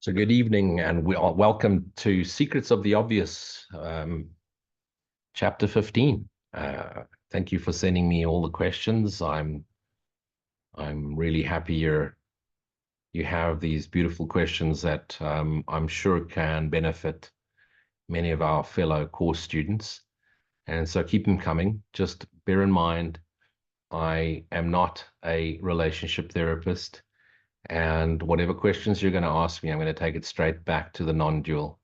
So good evening, and we are welcome to Secrets of the Obvious, chapter 15. Thank you for sending me all the questions. I'm really happy you have these beautiful questions that I'm sure can benefit many of our fellow course students. And so keep them coming. Just bear in mind, I am not a relationship therapist. And whatever questions you're going to ask me, I'm going to take it straight back to the non-dual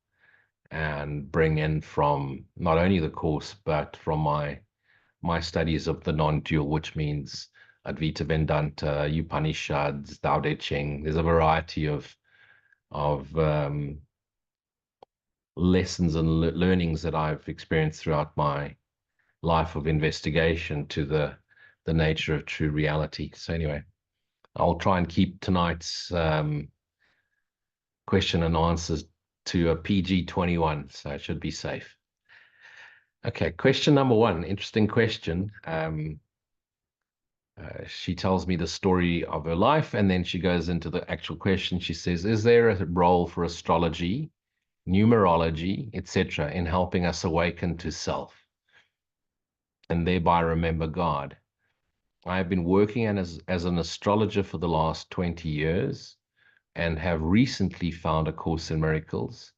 and bring in from not only the course, but from my studies of the non-dual, which means Advaita Vedanta, Upanishads, Tao Te Ching. There's a variety of lessons and learnings that I've experienced throughout my life of investigation to the nature of true reality. So anyway, I'll try and keep tonight's question and answers to a PG-21, so it should be safe. Okay, question number one, interesting question. She tells me the story of her life, and then she goes into the actual question. She says, is there a role for astrology, numerology, etc., in helping us awaken to self and thereby remember God? I have been working as an astrologer for the last 20 years and have recently found A Course in Miracles.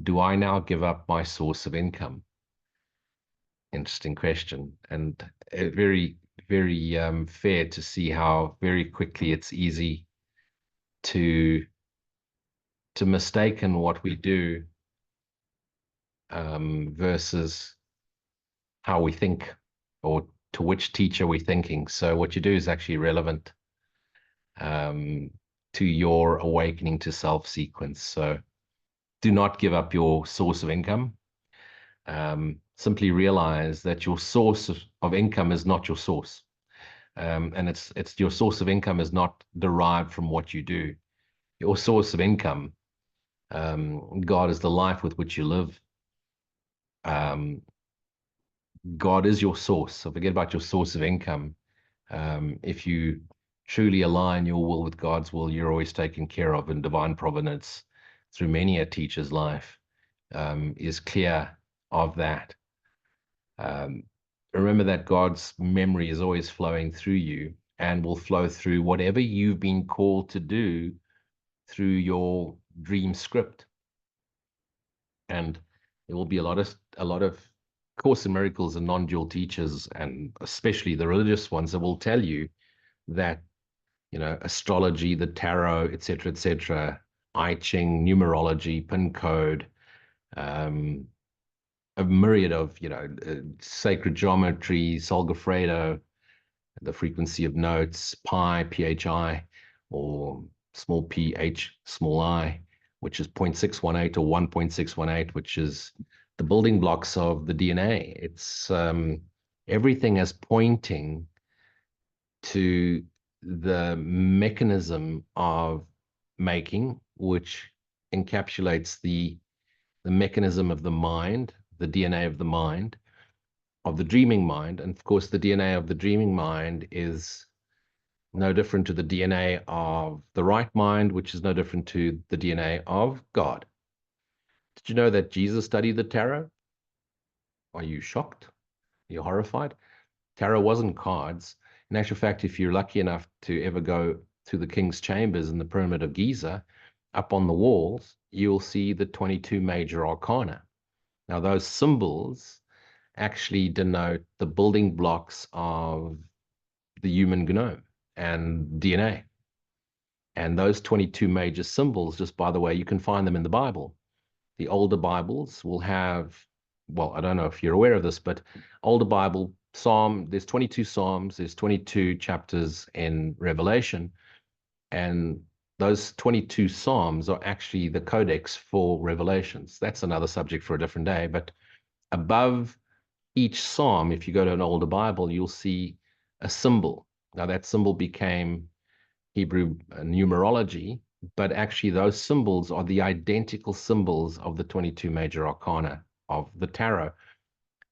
Do I now give up my source of income? Interesting question, and very, very fair to see how very quickly it's easy to mistaken what we do versus how we think, or to which teacher we're thinking. So what you do is actually relevant to your awakening to self sequence. So do not give up your source of income. Simply realize that your source of income is not your source. And it's your source of income is not derived from what you do. Your source of income, God is the life with which you live. God is your source. So forget about your source of income. If you truly align your will with God's will, you're always taken care of, and divine providence through many a teacher's life is clear of that. Remember that God's memory is always flowing through you and will flow through whatever you've been called to do through your dream script. And there will be a lot of Course in Miracles and non-dual teachers, and especially the religious ones, that will tell you that, astrology, the tarot, etc., I Ching, numerology, pin code, a myriad of, sacred geometry, Solgafredo, the frequency of notes, pi, phi, or small ph, small I, which is 0.618 or 1.618, which is the building blocks of the DNA. It's everything is pointing to the mechanism of making, which encapsulates the mechanism of the mind, the DNA of the mind, of the dreaming mind. And of course, the DNA of the dreaming mind is no different to the DNA of the right mind, which is no different to the DNA of God. Did you know that Jesus studied the tarot? Are you shocked? Are you horrified? Tarot wasn't cards. In actual fact, if you're lucky enough to ever go to the king's chambers in the Pyramid of Giza, up on the walls, you'll see the 22 major arcana. Now, those symbols actually denote the building blocks of the human genome and DNA. And those 22 major symbols, just by the way, you can find them in the Bible. The older Bibles will have, well, I don't know if you're aware of this, but older Bible, there's 22 Psalms, there's 22 chapters in Revelation, and those 22 Psalms are actually the codex for Revelations. That's another subject for a different day, but above each Psalm, if you go to an older Bible, you'll see a symbol. Now that symbol became Hebrew numerology, but actually those symbols are the identical symbols of the 22 major arcana of the tarot.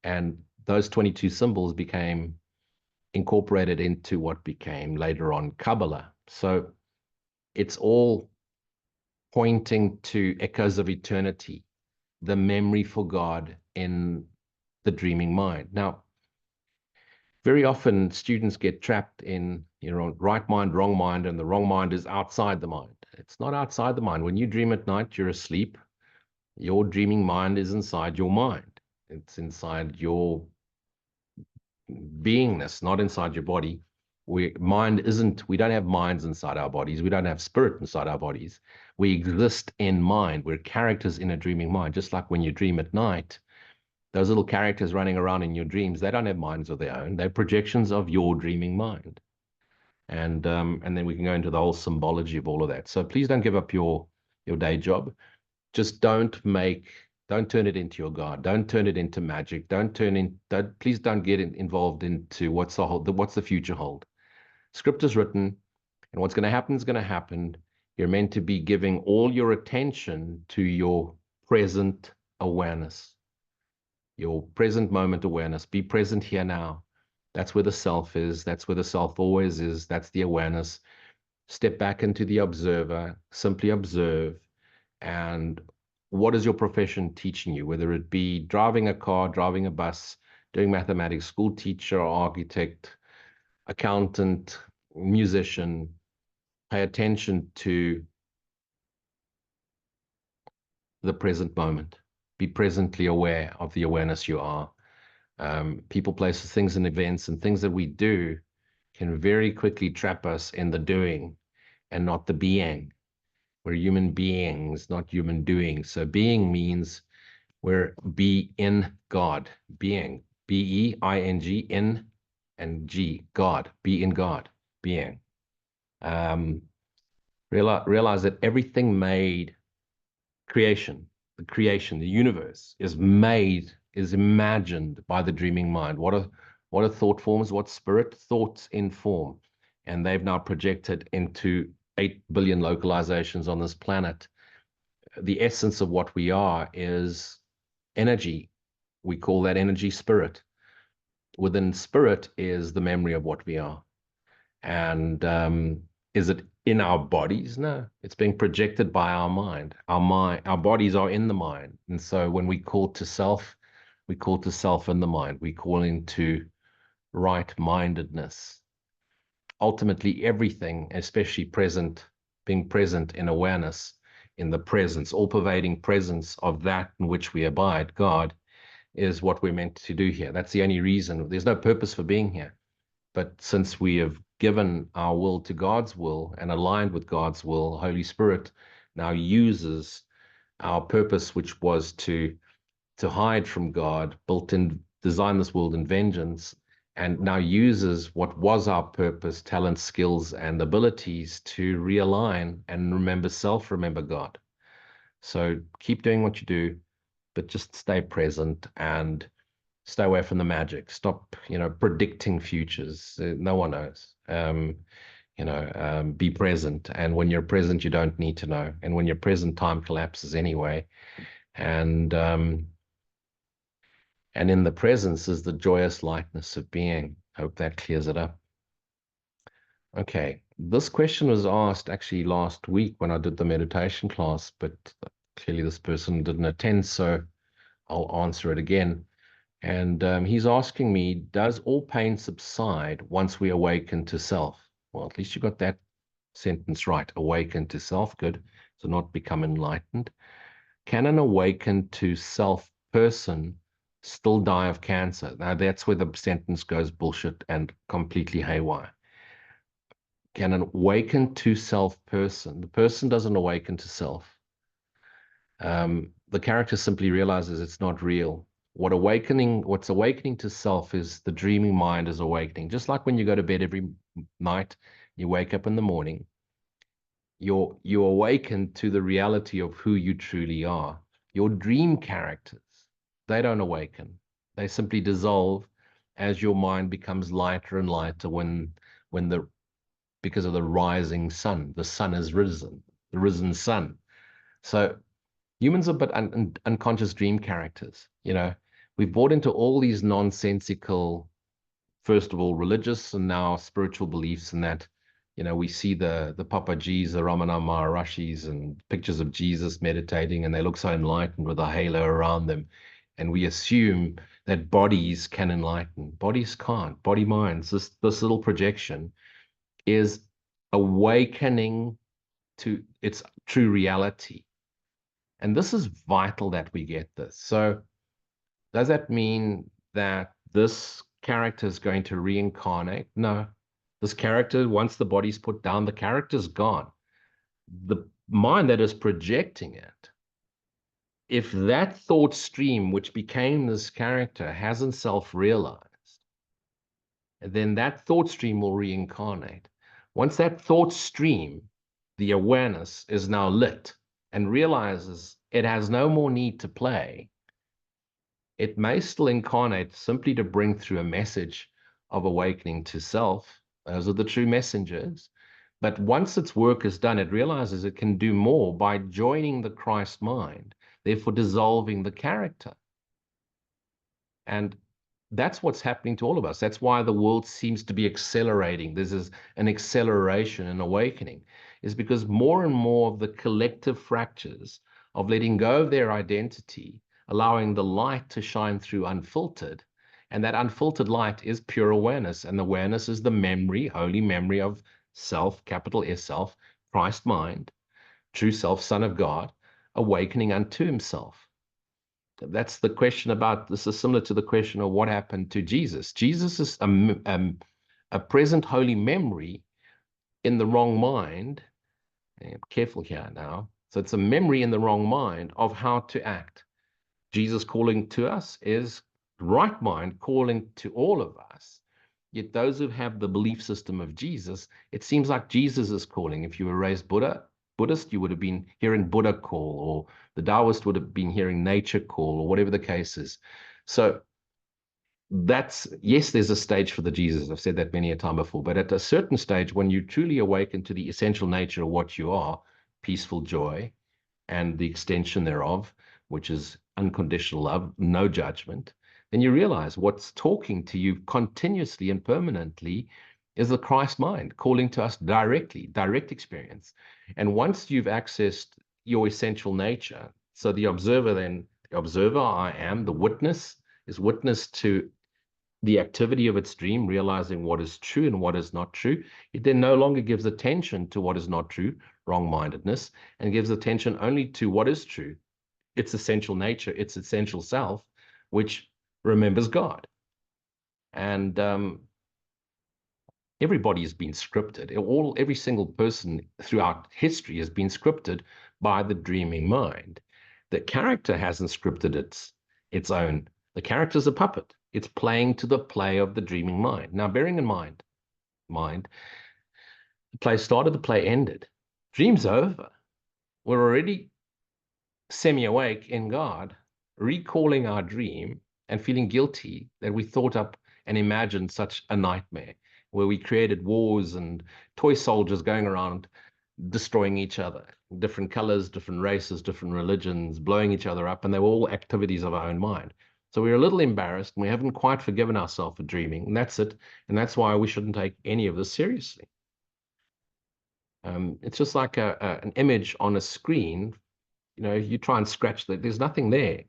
And those 22 symbols became incorporated into what became later on Kabbalah. So it's all pointing to echoes of eternity, the memory for God in the dreaming mind. Now, very often students get trapped in, right mind, wrong mind, and the wrong mind is outside the mind. It's not outside the mind. When you dream at night, you're asleep. Your dreaming mind is inside your mind. It's inside your beingness, not inside your body. We don't have minds inside our bodies. We don't have spirit inside our bodies. We exist in mind. We're characters in a dreaming mind. Just like when you dream at night, those little characters running around in your dreams, they don't have minds of their own. They're projections of your dreaming mind. And then we can go into the whole symbology of all of that. So please don't give up your day job. Just don't turn it into your God. Don't turn it into magic. Please don't get involved into what's the future hold. Script is written, and what's going to happen is going to happen. You're meant to be giving all your attention to your present awareness, your present moment awareness. Be present here now. That's where the self is. That's where the self always is. That's the awareness. Step back into the observer. Simply observe. And what is your profession teaching you? Whether it be driving a car, driving a bus, doing mathematics, school teacher, architect, accountant, musician, pay attention to the present moment. Be presently aware of the awareness you are. People, places, things, and events, and things that we do can very quickly trap us in the doing and not the being. We're human beings, not human doing. So being means we're be in God. Being, B-E-I-N-G, in and G, God. Be in God, being. Realize that everything made, the universe is imagined by the dreaming mind. What are thought forms? What spirit? Thoughts in form. And they've now projected into 8 billion localizations on this planet. The essence of what we are is energy. We call that energy spirit. Within spirit is the memory of what we are. And is it in our bodies? No, it's being projected by our mind. Our bodies are in the mind. And so when we call to self in the mind. We call into right-mindedness. Ultimately, everything, especially being present in awareness, in the presence, all-pervading presence of that in which we abide, God, is what we're meant to do here. That's the only reason. There's no purpose for being here. But since we have given our will to God's will and aligned with God's will, Holy Spirit now uses our purpose, which was to hide from God, design this world in vengeance, and now uses what was our purpose, talents, skills, and abilities to realign and remember self, remember God. So keep doing what you do, but just stay present and stay away from the magic. Stop, predicting futures. No one knows. Be present. And when you're present, you don't need to know. And when you're present, time collapses anyway. And in the presence is the joyous lightness of being. Hope that clears it up. Okay, this question was asked actually last week when I did the meditation class, but clearly this person didn't attend, so I'll answer it again. And he's asking me, does all pain subside once we awaken to self? Well, at least you got that sentence right. Awaken to self, good. So not become enlightened. Can an awaken to self person still die of cancer? Now, that's where the sentence goes bullshit and completely haywire. Can an awaken to self person, the person doesn't awaken to self. The character simply realizes it's not real. What's awakening to self is the dreaming mind is awakening. Just like when you go to bed every night, you wake up in the morning, you awaken to the reality of who you truly are. Your dream characters, they don't awaken. They simply dissolve as your mind becomes lighter and lighter because of the rising sun. The sun is risen, the risen sun. So humans are but unconscious dream characters. We've bought into all these nonsensical, first of all, religious and now spiritual beliefs, and that, We see the Papaji's, the Ramana Maharishis, and pictures of Jesus meditating, and they look so enlightened with a halo around them. And we assume that bodies can enlighten. Bodies can't. Body minds, this little projection is awakening to its true reality. And this is vital that we get this. So does that mean that this character is going to reincarnate? No. This character, once the body's put down, the character's gone. The mind that is projecting it, if that thought stream, which became this character, hasn't self-realized, then that thought stream will reincarnate. Once that thought stream, the awareness, is now lit and realizes it has no more need to play, it may still incarnate simply to bring through a message of awakening to self. Those are the true messengers. But once its work is done, it realizes it can do more by joining the Christ mind, therefore dissolving the character. And that's what's happening to all of us. That's why the world seems to be accelerating. This is an acceleration and awakening, is because more and more of the collective fractures of letting go of their identity, allowing the light to shine through unfiltered. And that unfiltered light is pure awareness. And awareness is the memory, holy memory of self, capital S self, Christ mind, true self, Son of God, awakening unto himself. That's the question about, this is similar to the question of what happened to Jesus. Jesus is a present holy memory in the wrong mind. I'm careful here now. So it's a memory in the wrong mind of how to act. Jesus calling to us is right mind calling to all of us. Yet those who have the belief system of Jesus, it seems like Jesus is calling. If you were raised Buddhist, you would have been hearing Buddha call, or the Taoist would have been hearing nature call, or whatever the case is. So that's, yes, there's a stage for the Jesus. I've said that many a time before, but at a certain stage, when you truly awaken to the essential nature of what you are, peaceful joy, and the extension thereof, which is unconditional love, no judgment, then you realize what's talking to you continuously and permanently is the Christ mind calling to us directly, direct experience. And once you've accessed your essential nature, so the observer then, the observer, I am, the witness, is witness to the activity of its dream, realizing what is true and what is not true. It then no longer gives attention to what is not true, wrong-mindedness, and gives attention only to what is true, its essential nature, its essential self, which remembers God. And everybody has been scripted. Every single person throughout history has been scripted by the dreaming mind. The character hasn't scripted its own. The character's a puppet. It's playing to the play of the dreaming mind. Now, bearing in mind, the play started, the play ended. Dream's over. We're already semi-awake in God, recalling our dream and feeling guilty that we thought up and imagined such a nightmare where we created wars and toy soldiers going around destroying each other, different colors, different races, different religions, blowing each other up, and they were all activities of our own mind. So we're a little embarrassed, and we haven't quite forgiven ourselves for dreaming, and that's it. And that's why we shouldn't take any of this seriously. It's just like an image on a screen. You try and scratch that, there's nothing there.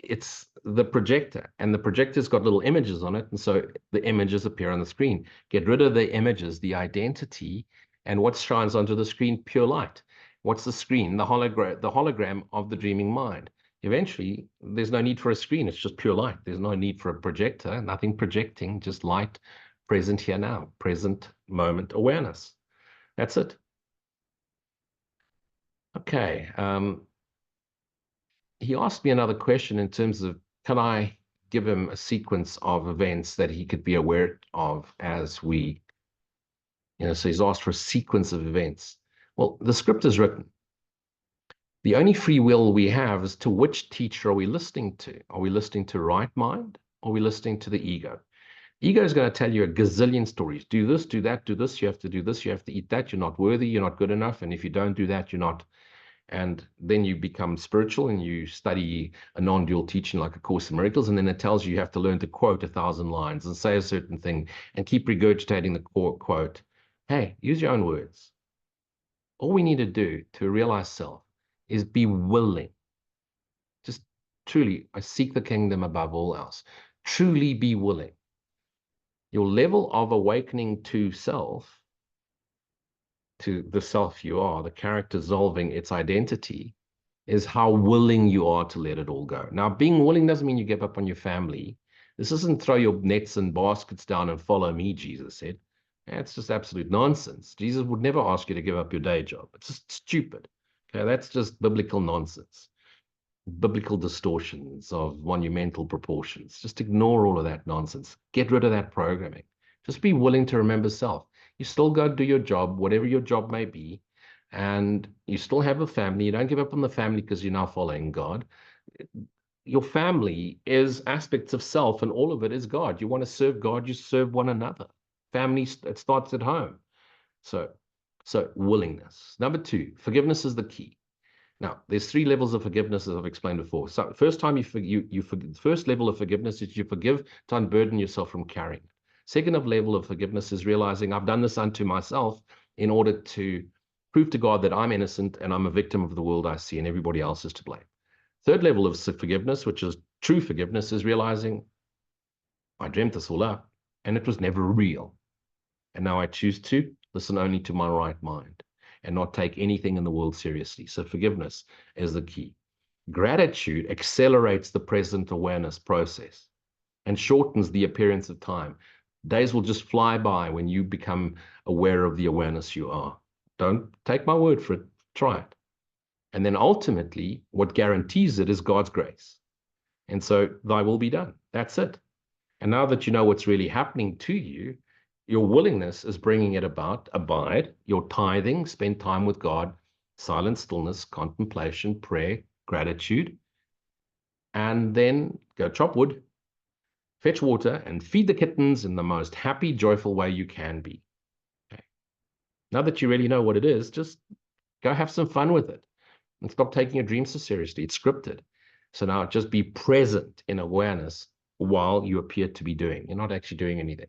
It's the projector, and the projector's got little images on it, and so the images appear on the screen. Get rid of the images, the identity, and what shines onto the screen? Pure light. What's the screen? The hologram of the dreaming mind. Eventually, there's no need for a screen. It's just pure light. There's no need for a projector, nothing projecting, just light, present here now, present moment awareness. That's it. Okay. He asked me another question in terms of, can I give him a sequence of events that he could be aware of as we, so he's asked for a sequence of events. Well, the script is written. The only free will we have is to which teacher are we listening to? Are we listening to right mind? Or are we listening to the ego? Ego is going to tell you a gazillion stories. Do this, do that, do this. You have to do this. You have to eat that. You're not worthy. You're not good enough. And if you don't do that, you're not. And then you become spiritual and you study a non-dual teaching like A Course in Miracles. And then it tells you have to learn to quote 1,000 lines and say a certain thing and keep regurgitating the quote Hey, use your own words. All we need to do to realize self is be willing. Just truly, I seek the kingdom above all else. Truly be willing. Your level of awakening to self, to the self you are, the character dissolving its identity, is how willing you are to let it all go. Now, being willing doesn't mean you give up on your family. This isn't throw your nets and baskets down and follow me, Jesus said. That's just absolute nonsense. Jesus would never ask you to give up your day job. It's just stupid. Okay, that's just biblical nonsense, biblical distortions of monumental proportions. Just ignore all of that nonsense. Get rid of that programming. Just be willing to remember self. You still go do your job, whatever your job may be, and you still have a family. You don't give up on the family because you're now following God. Your family is aspects of self, and all of it is God. You want to serve God, you serve one another. Family, it starts at home. So, so willingness. Number two, forgiveness is the key. Now, there's three levels of forgiveness, as I've explained before. So, first time the first level of forgiveness is you forgive to unburden yourself from carrying. Second level of forgiveness is realizing I've done this unto myself in order to prove to God that I'm innocent and I'm a victim of the world I see and everybody else is to blame. Third level of forgiveness, which is true forgiveness, is realizing I dreamt this all up and it was never real. And now I choose to listen only to my right mind and not take anything in the world seriously. So forgiveness is the key. Gratitude accelerates the present awareness process and shortens the appearance of time. Days will just fly by when you become aware of the awareness you are. Don't take my word for it. Try it. And then ultimately, what guarantees it is God's grace. And so thy will be done. That's it. And now that you know what's really happening to you, your willingness is bringing it about. Abide, your tithing, spend time with God, silent stillness, contemplation, prayer, gratitude, and then go chop wood, fetch water, and feed the kittens in the most happy, joyful way you can be. Okay. Now that you really know what it is, just go have some fun with it and stop taking your dreams so seriously. It's scripted. So now just be present in awareness while you appear to be doing. You're not actually doing anything.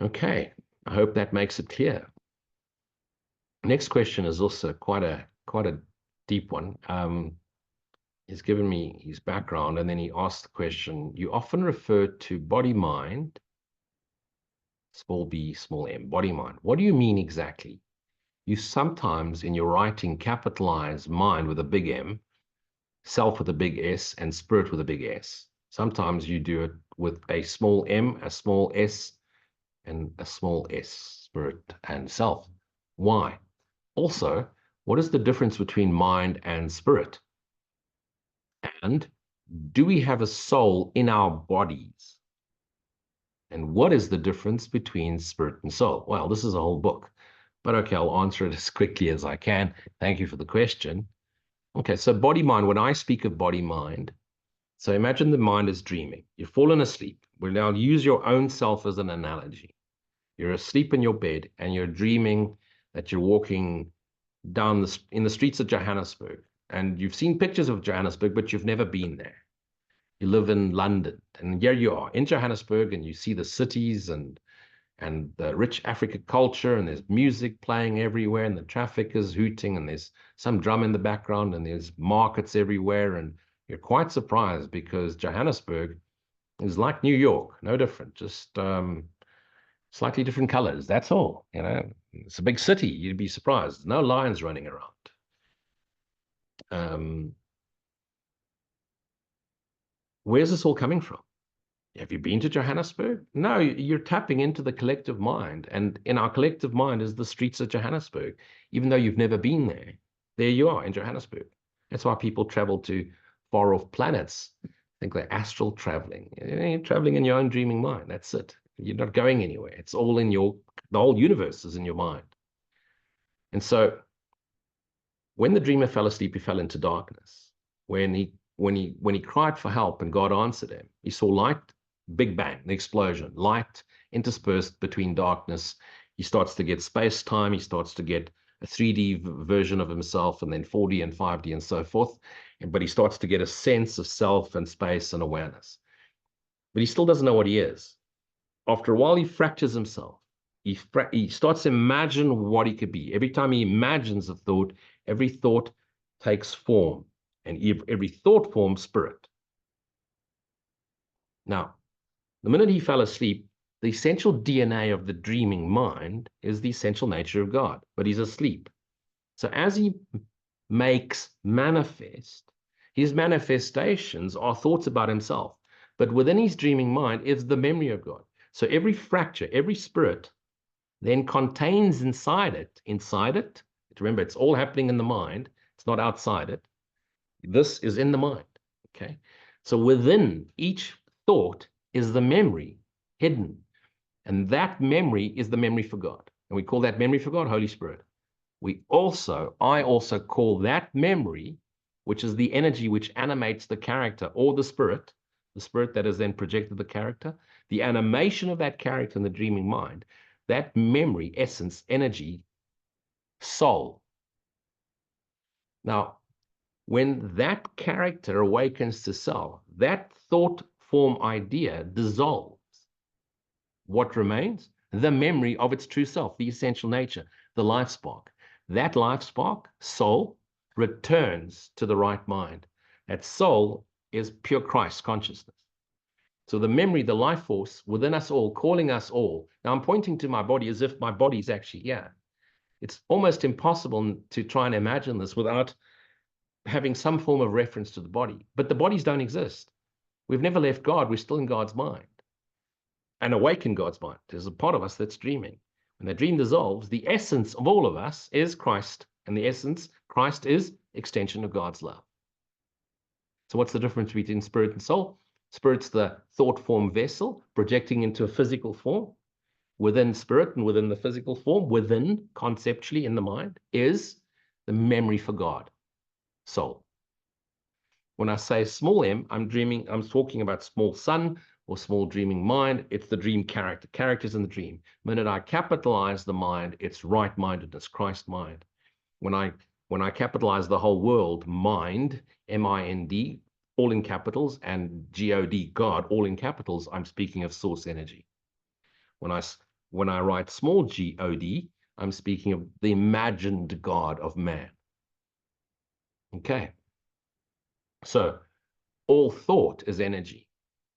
Okay, I hope that makes it clear. Next question is also quite a deep one. He's given me his background, and then he asked the question, you often refer to body mind, small b, small m, body mind. What do you mean exactly? You sometimes in your writing capitalize mind with a big M, self with a big S, and spirit with a big S. Sometimes you do it with a small m, a small s, and a small s, spirit and self. Why? Also, what is the difference between mind and spirit? And do we have a soul in our bodies? And what is the difference between spirit and soul? Well, this is a whole book, but okay, I'll answer it as quickly as I can. Thank you for the question. Okay, so body mind, when I speak of body mind, so imagine the mind is dreaming. You've fallen asleep. We'll now use your own self as an analogy. You're asleep in your bed and you're dreaming that you're walking down in the streets of Johannesburg. And you've seen pictures of Johannesburg, but you've never been there. You live in London, and here you are in Johannesburg, and you see the cities and the rich African culture, and there's music playing everywhere, and the traffic is hooting, and there's some drum in the background, and there's markets everywhere, and you're quite surprised because Johannesburg is like New York, no different, just slightly different colors. That's all. You know, it's a big city. You'd be surprised. No lions running around. Where's this all coming from? Have you been to Johannesburg? No, you're tapping into the collective mind. And in our collective mind is the streets of Johannesburg. Even though you've never been there you are in Johannesburg. That's why people travel to far off planets. I think they're astral traveling. You're traveling in your own dreaming mind. That's it. You're not going anywhere. It's all in the whole universe is in your mind. And so when the dreamer fell asleep, he fell into darkness. When he cried for help and God answered him, he saw light, big bang, the explosion, light interspersed between darkness. He starts to get space-time. He starts to get a 3D version of himself, and then 4D and 5D and so forth. But he starts to get a sense of self and space and awareness. But he still doesn't know what he is. After a while, he fractures himself. he starts to imagine what he could be. Every time he imagines a thought, every thought takes form, and every thought forms spirit. Now, the minute he fell asleep, the essential DNA of the dreaming mind is the essential nature of God, but he's asleep. So as he makes manifest, his manifestations are thoughts about himself, but within his dreaming mind is the memory of God. So every fracture, every spirit then contains inside it, remember, it's all happening in the mind. It's not outside it. This is in the mind, okay? So within each thought is the memory hidden. And that memory is the memory for God. And we call that memory for God, Holy Spirit. I also call that memory, which is the energy which animates the character or the spirit that has then projected the character, the animation of that character in the dreaming mind, that memory, essence, energy, soul. Now, when that character awakens to self, that thought form idea dissolves. What remains? The memory of its true self, the essential nature, the life spark. That life spark, soul, returns to the right mind. That soul is pure Christ consciousness. So the memory, the life force within us all, calling us all. Now I'm pointing to my body as if my body is actually here. It's almost impossible to try and imagine this without having some form of reference to the body. But the bodies don't exist. We've never left God. We're still in God's mind. And awaken God's mind. There's a part of us that's dreaming. When the dream dissolves, the essence of all of us is Christ. And the essence, Christ is extension of God's love. So what's the difference between spirit and soul? Spirit's the thought form vessel projecting into a physical form. Within spirit and within the physical form, within conceptually in the mind, is the memory for God, soul. When I say small m, I'm talking about small sun or small dreaming mind. It's the dream character. Character's in the dream. The minute I capitalize the mind, it's right-mindedness, Christ mind. When I capitalize the whole world, mind, M-I-N-D, all in capitals, and G-O-D, God, all in capitals, I'm speaking of source energy. When I write small G-O-D, I'm speaking of the imagined God of man. Okay. So all thought is energy,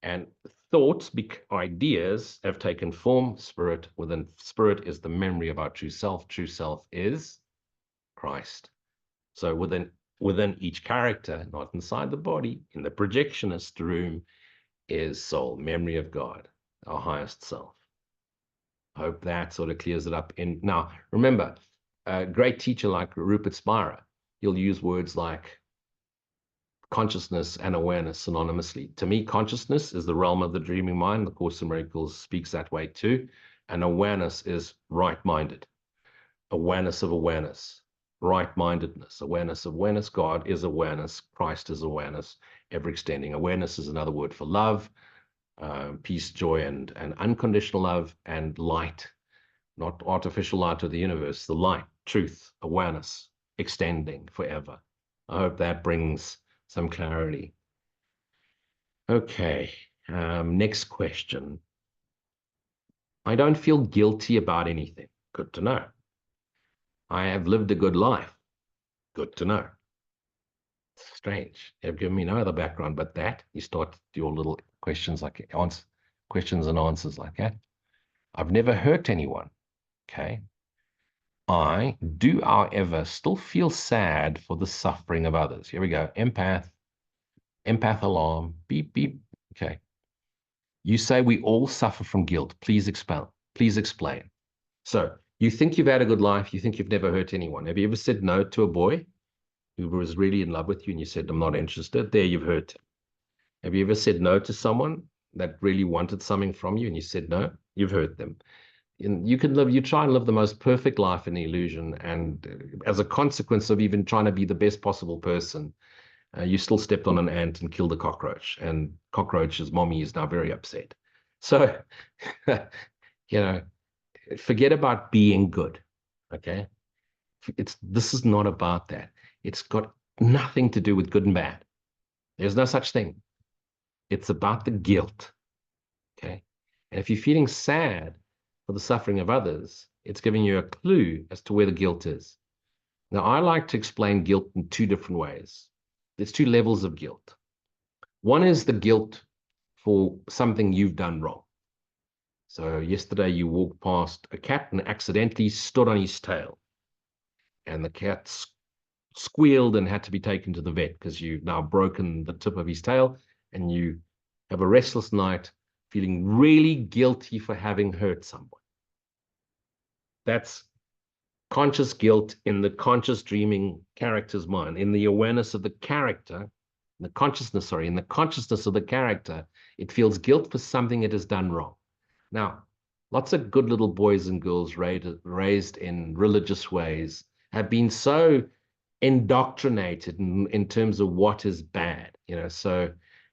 and thoughts, ideas have taken form. Spirit, within spirit is the memory of our true self. True self is Christ. So within each character, not inside the body, in the projectionist room, is soul, memory of God, our highest self. I hope that sort of clears it up. Now, remember, a great teacher like Rupert Spira, he'll use words like consciousness and awareness synonymously. To me, consciousness is the realm of the dreaming mind. The Course in Miracles speaks that way too. And awareness is right-minded. Awareness of awareness. Right-mindedness. Awareness of awareness. God is awareness. Christ is awareness. Ever-extending. Awareness is another word for love, peace, joy, and unconditional love, and light. Not artificial light of the universe. The light, truth, awareness, extending forever. I hope that brings some clarity. Okay, next question. I don't feel guilty about anything. Good to know. I have lived a good life. Good to know. Strange. They've given me no other background but that. You start your little questions like questions and answers like that. I've never hurt anyone. Okay. I do, however, still feel sad for the suffering of others. Here we go. Empath alarm, beep, beep. Okay. You say we all suffer from guilt. Please expound. Please explain. So you think you've had a good life. You think you've never hurt anyone. Have you ever said no to a boy who was really in love with you and you said, I'm not interested? There, you've hurt him. Have you ever said no to someone that really wanted something from you and you said no? You've hurt them. And you try and live the most perfect life in the illusion. And as a consequence of even trying to be the best possible person, you still stepped on an ant and killed a cockroach, and cockroach's mommy is now very upset. So, forget about being good, okay? This is not about that. It's got nothing to do with good and bad. There's no such thing. It's about the guilt, okay? And if you're feeling sad, for the suffering of others, it's giving you a clue as to where the guilt is. Now, I like to explain guilt in two different ways. There's two levels of guilt. One is the guilt for something you've done wrong. So yesterday you walked past a cat and accidentally stood on his tail. And the cat squealed and had to be taken to the vet because you've now broken the tip of his tail, and you have a restless night feeling really guilty for having hurt someone. That's conscious guilt in the conscious dreaming character's mind, in the awareness of the character, in the consciousness of the character, it feels guilt for something it has done wrong. Now, lots of good little boys and girls raised in religious ways have been so indoctrinated in terms of what is bad. So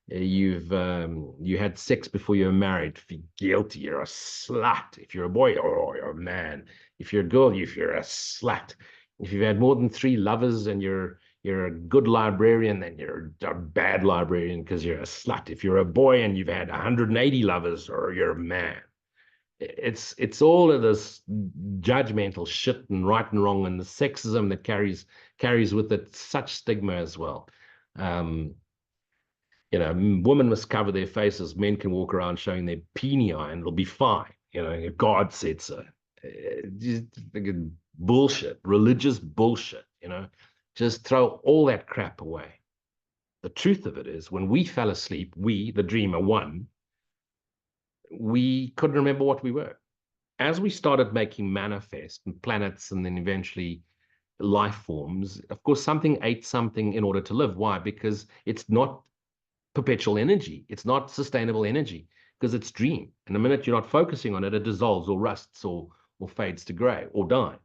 you had sex before you were married, feel guilty, you're a slut. If you're a boy, oh, you're a man. If you're a girl, you're a slut. If you've had more than 3 lovers and you're a good librarian, then you're a bad librarian because you're a slut. If you're a boy and you've had 180 lovers, or you're a man. It's all of this judgmental shit and right and wrong, and the sexism that carries with it such stigma as well. Women must cover their faces. Men can walk around showing their peenie and it'll be fine. God said so. Just bullshit, religious bullshit. Just throw all that crap away. The truth of it is, when we fell asleep, we, the dreamer one, we couldn't remember what we were. As we started making manifest and planets and then eventually life forms, of course, something ate something in order to live. Why? Because it's not perpetual energy. It's not sustainable energy because it's dream. And the minute you're not focusing on it, it dissolves or rusts or fades to gray or dies.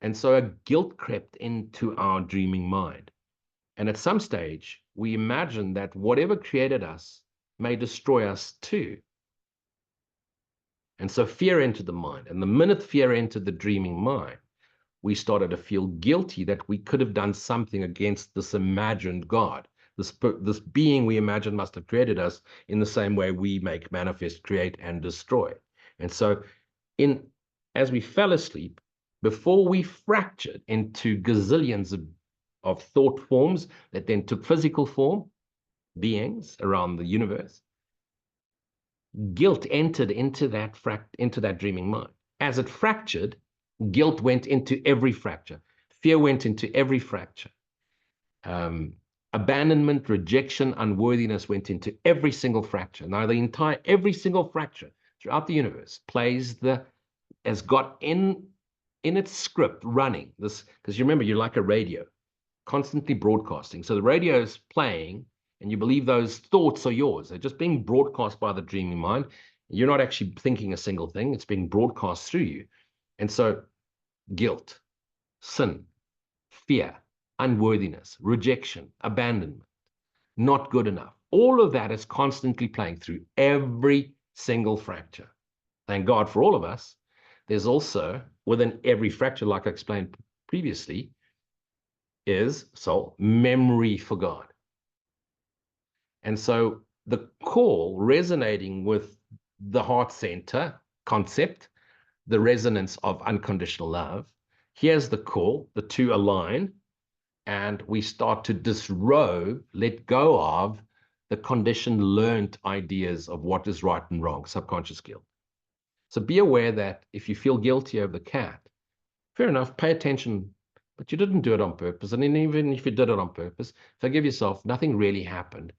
And so a guilt crept into our dreaming mind. And at some stage, we imagine that whatever created us may destroy us too. And so fear entered the mind. And the minute fear entered the dreaming mind, we started to feel guilty that we could have done something against this imagined God, this being we imagine must have created us in the same way we make, manifest, create, and destroy. And so as we fell asleep, before we fractured into gazillions of thought forms that then took physical form, beings around the universe, guilt entered into that dreaming mind. As it fractured, guilt went into every fracture. Fear went into every fracture. Abandonment, rejection, unworthiness went into every single fracture. Now, every single fracture throughout the universe has got in its script running this, because you remember, you're like a radio, constantly broadcasting. So the radio is playing, and you believe those thoughts are yours. They're just being broadcast by the dreaming mind. You're not actually thinking a single thing. It's being broadcast through you. And so guilt, sin, fear, unworthiness, rejection, abandonment, not good enough. All of that is constantly playing through every single fracture. Thank God for all of us. There's also, within every fracture, like I explained previously, is soul, memory for God. And so the call resonating with the heart center concept, the resonance of unconditional love, here's the call, the two align, and we start to disrobe, let go of the conditioned, learned ideas of what is right and wrong, subconscious guilt. So be aware that if you feel guilty over the cat, fair enough, pay attention, but you didn't do it on purpose. And even if you did it on purpose, forgive yourself, nothing really happened.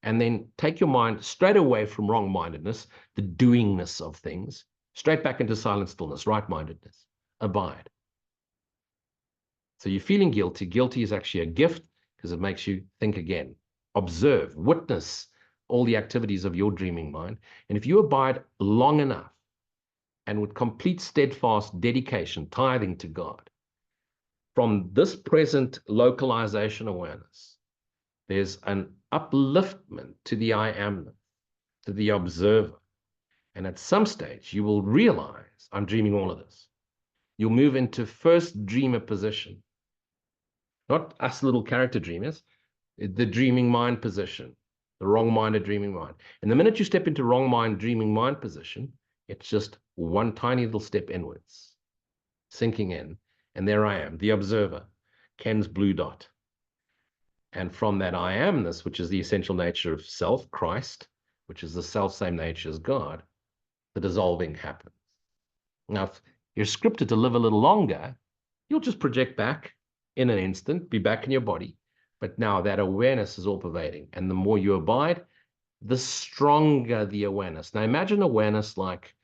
And then take your mind straight away from wrong-mindedness, the doingness of things, straight back into silent stillness, right-mindedness, abide. So you're feeling guilty. Guilty is actually a gift because it makes you think again, observe, witness all the activities of your dreaming mind. And if you abide long enough and with complete steadfast dedication, tithing to God, from this present localization awareness, there's an upliftment to the I am, to the observer. And at some stage, you will realize, I'm dreaming all of this. You'll move into first dreamer position. Not us little character dreamers, the dreaming mind position, the wrong-minded dreaming mind. And the minute you step into wrong mind dreaming mind position, It's just one tiny little step inwards, sinking in. And there I am, the observer, Ken's blue dot. And from that I amness, which is the essential nature of self, Christ, which is the self-same nature as God, the dissolving happens. Now, if you're scripted to live a little longer, you'll just project back in an instant, be back in your body. But now that awareness is all pervading. And the more you abide, the stronger the awareness. Now imagine awareness like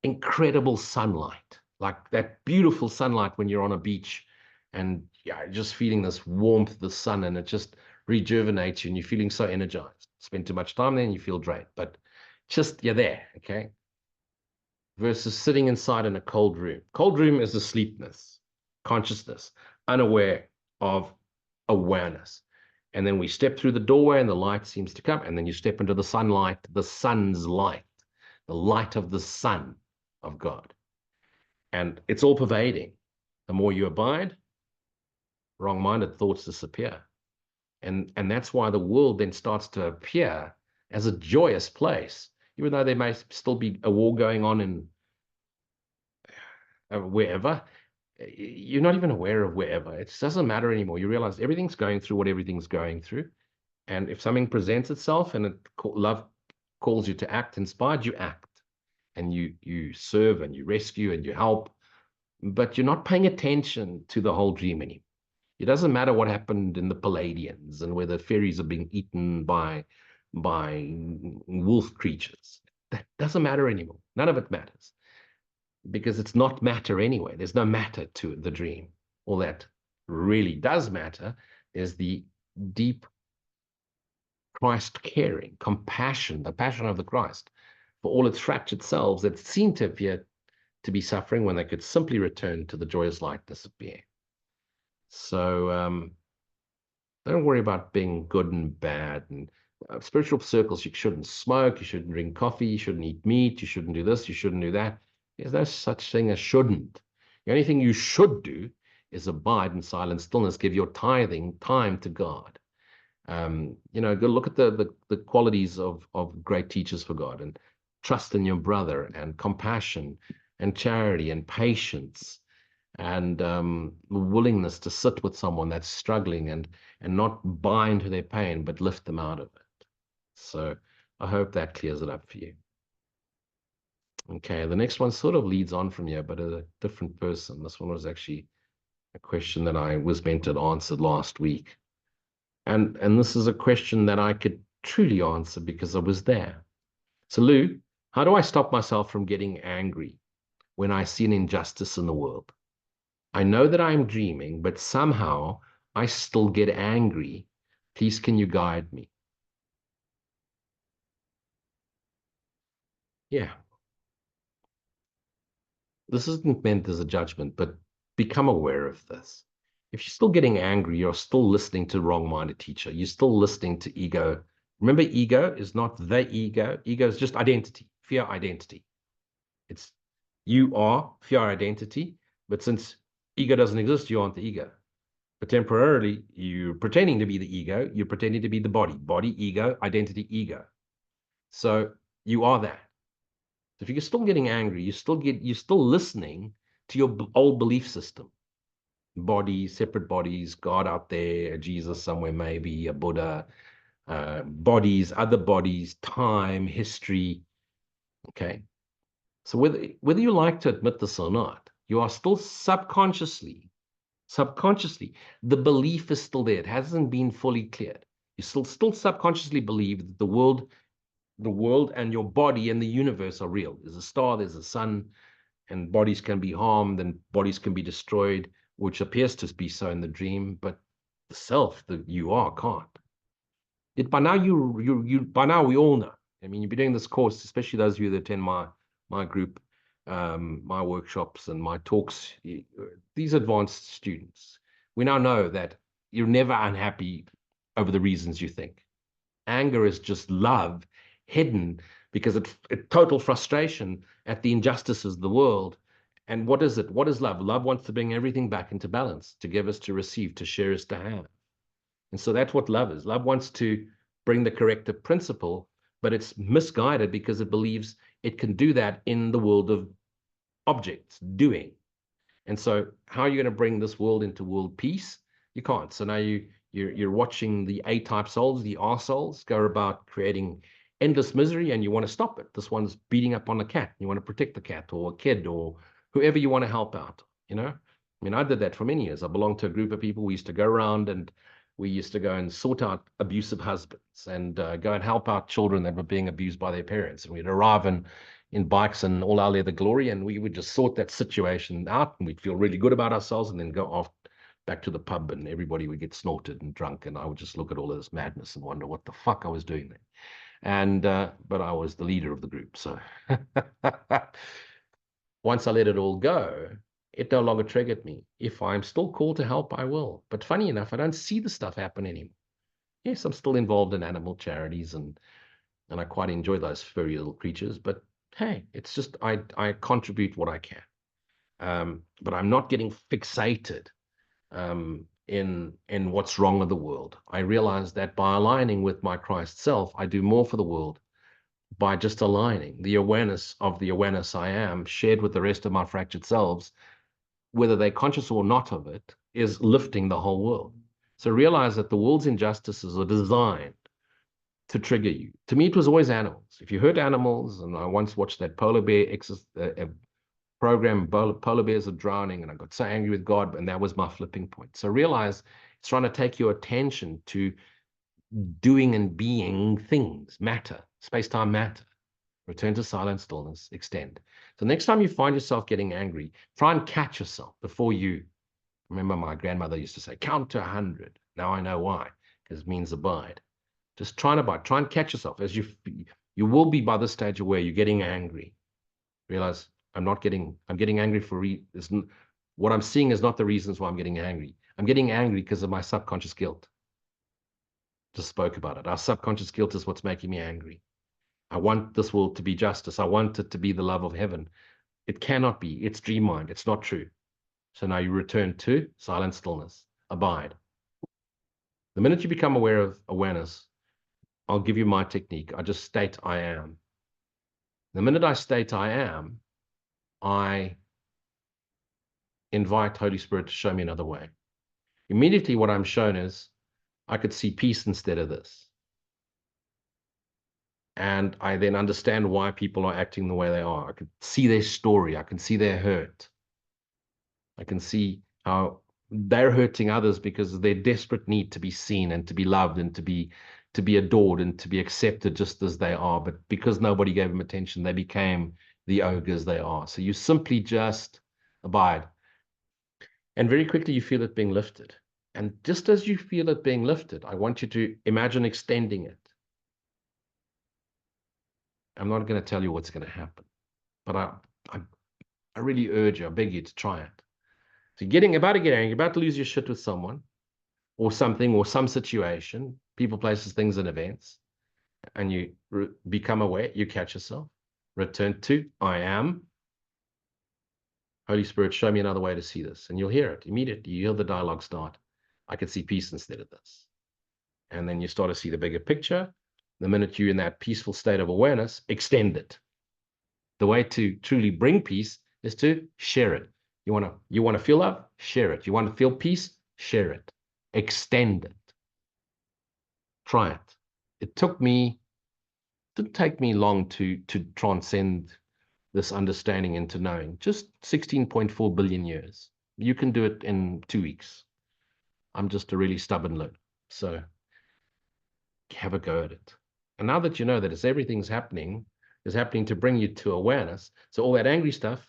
incredible sunlight, like that beautiful sunlight when you're on a beach and just feeling this warmth of the sun, and it just rejuvenates you and you're feeling so energized. Spend too much time there and you feel drained, but just you're there, okay? Versus sitting inside in a cold room. Cold room is asleepness, consciousness, unaware of awareness. And then we step through the doorway and the light seems to come, and then you step into the sunlight, the sun's light, the light of the sun of God. And it's all pervading. The more you abide, wrong-minded thoughts disappear. And that's why the world then starts to appear as a joyous place, even though there may still be a war going on in wherever. You're not even aware of wherever. It doesn't matter anymore. You realize everything's going through what everything's going through. And if something presents itself and love calls you to act inspired, you act. And you serve and you rescue and you help. But you're not paying attention to the whole dream anymore. It doesn't matter what happened in the Palladians and whether fairies are being eaten by wolf creatures. That doesn't matter anymore. None of it matters. Because it's not matter anyway. There's no matter to the dream. All that really does matter is the deep Christ caring, compassion, the passion of the Christ for all its fractured selves that seem to appear to be suffering when they could simply return to the joyous lightness of being. So don't worry about being good and bad. And spiritual circles, you shouldn't smoke, you shouldn't drink coffee, you shouldn't eat meat, you shouldn't do this, you shouldn't do that. There's no such thing as shouldn't. The only thing you should do is abide in silent stillness, give your tithing time to God. Go look at the qualities of great teachers for God, and trust in your brother, and compassion, and charity, and patience, and willingness to sit with someone that's struggling and not bind to their pain, but lift them out of it. So I hope that clears it up for you. Okay, the next one sort of leads on from here, but a different person. This one was actually a question that I was meant to answer last week. And this is a question that I could truly answer because I was there. So Lou, how do I stop myself from getting angry when I see an injustice in the world? I know that I'm dreaming, but somehow I still get angry. Please, can you guide me? Yeah. This isn't meant as a judgment, but become aware of this. If you're still getting angry, you're still listening to wrong-minded teacher. You're still listening to ego. Remember, ego is not the ego. Ego is just identity, fear identity. It's you are fear identity, but since ego doesn't exist, you aren't the ego. But temporarily, you're pretending to be the ego. You're pretending to be the body. Body, ego, identity, ego. So you are that. So if you're still getting angry, you're still listening to your old belief system. Bodies, separate bodies, God out there, a Jesus somewhere, maybe a Buddha, bodies, other bodies, time, history. Okay. So whether you like to admit this or not, you are still subconsciously, the belief is still there. It hasn't been fully cleared. You still subconsciously believe that the world and your body and the universe are real. There's a star, there's a sun, and bodies can be harmed and bodies can be destroyed, which appears to be so in the dream, but the self that you are can't. By now by now we all know. I mean, you've been doing this course, especially those of you that attend my group, my workshops and my talks. These advanced students, we now know that you're never unhappy over the reasons you think. Anger is just love hidden because it's total frustration at the injustices of the world. And what is it? What is love? Love wants to bring everything back into balance, to give us to receive, to share us to have. And so that's what love is. Love wants to bring the corrective principle, but it's misguided because it believes it can do that in the world of objects, doing. And so how are you going to bring this world into world peace? You can't. So now you're watching the A-type souls, the R souls, go about creating endless misery, and you want to stop it. This one's beating up on the cat. You want to protect the cat or a kid or whoever you want to help out, you know? I mean, I did that for many years. I belonged to a group of people. We used to go around and we used to go and sort out abusive husbands and go and help out children that were being abused by their parents. And we'd arrive in bikes and all our leather glory, and we would just sort that situation out, and we'd feel really good about ourselves, and then go off back to the pub, and everybody would get snorted and drunk, and I would just look at all of this madness and wonder what the fuck I was doing there. And but I was the leader of the group, so once I let it all go, it no longer triggered me. If I'm still called to help, I will. But funny enough, I don't see the stuff happen anymore. Yes, I'm still involved in animal charities, and I quite enjoy those furry little creatures, but hey, it's just I contribute what I can. But I'm not getting fixated in what's wrong with the world. I realize that by aligning with my Christ self, I do more for the world by just aligning the awareness of the awareness I am, shared with the rest of my fractured selves, whether they're conscious or not of it, is lifting the whole world. So realize that the world's injustices are designed to trigger you. To me, it was always animals. If you hurt animals, and I once watched that polar bear program, polar bears are drowning, and I got so angry with God, and that was my flipping point. So realize it's trying to take your attention to doing and being things, matter, space-time matter. Return to silent stillness, extend. So next time you find yourself getting angry, try and catch yourself before you. Remember, my grandmother used to say, count to 100. Now I know why, because it means abide. Just try and abide. Try and catch yourself as you will be by the stage where you're getting angry. Realize I'm getting angry for what I'm seeing is not the reasons why I'm getting angry. I'm getting angry because of my subconscious guilt. Just spoke about it. Our subconscious guilt is what's making me angry. I want this world to be justice. I want it to be the love of heaven. It cannot be. It's dream mind. It's not true. So now you return to silent stillness. Abide. The minute you become aware of awareness, I'll give you my technique. I just state I am. The minute I state I am, I invite Holy Spirit to show me another way. Immediately what I'm shown is I could see peace instead of this. And I then understand why people are acting the way they are. I can see their story. I can see their hurt. I can see how they're hurting others because of their desperate need to be seen and to be loved and to be adored and to be accepted just as they are. But because nobody gave them attention, they became the ogres they are. So you simply just abide. And very quickly you feel it being lifted. And just as you feel it being lifted, I want you to imagine extending it. I'm not going to tell you what's going to happen, but I really urge you, I beg you to try it. So about to get angry, about to lose your shit with someone or something or some situation, people, places, things, and events, and you become aware, you catch yourself, return to I am. Holy Spirit, show me another way to see this. And you'll hear it immediately. You hear the dialogue start. I can see peace instead of this. And then you start to see the bigger picture. The minute you're in that peaceful state of awareness, extend it. The way to truly bring peace is to share it. You want to feel love? Share it. You want to feel peace? Share it. Extend it. Try it. It didn't take me long to transcend this understanding into knowing. Just 16.4 billion years. You can do it in 2 weeks. I'm just a really stubborn load. So have a go at it. And now that you know that everything's happening is happening to bring you to awareness. So all that angry stuff,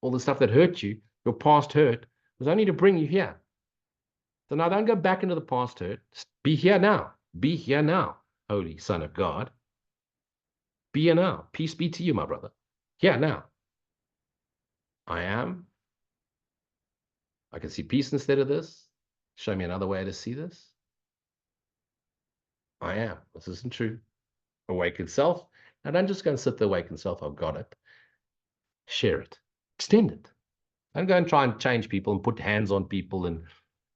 all the stuff that hurt you, your past hurt, was only to bring you here. So now don't go back into the past hurt. Be here now. Be here now, Holy Son of God. Be here now. Peace be to you, my brother. Here now. I am. I can see peace instead of this. Show me another way to see this. I am. This isn't true. Awaken self. Now don't just go and sit there, awaken self. I've got it. Share it. Extend it. Don't go and try and change people and put hands on people and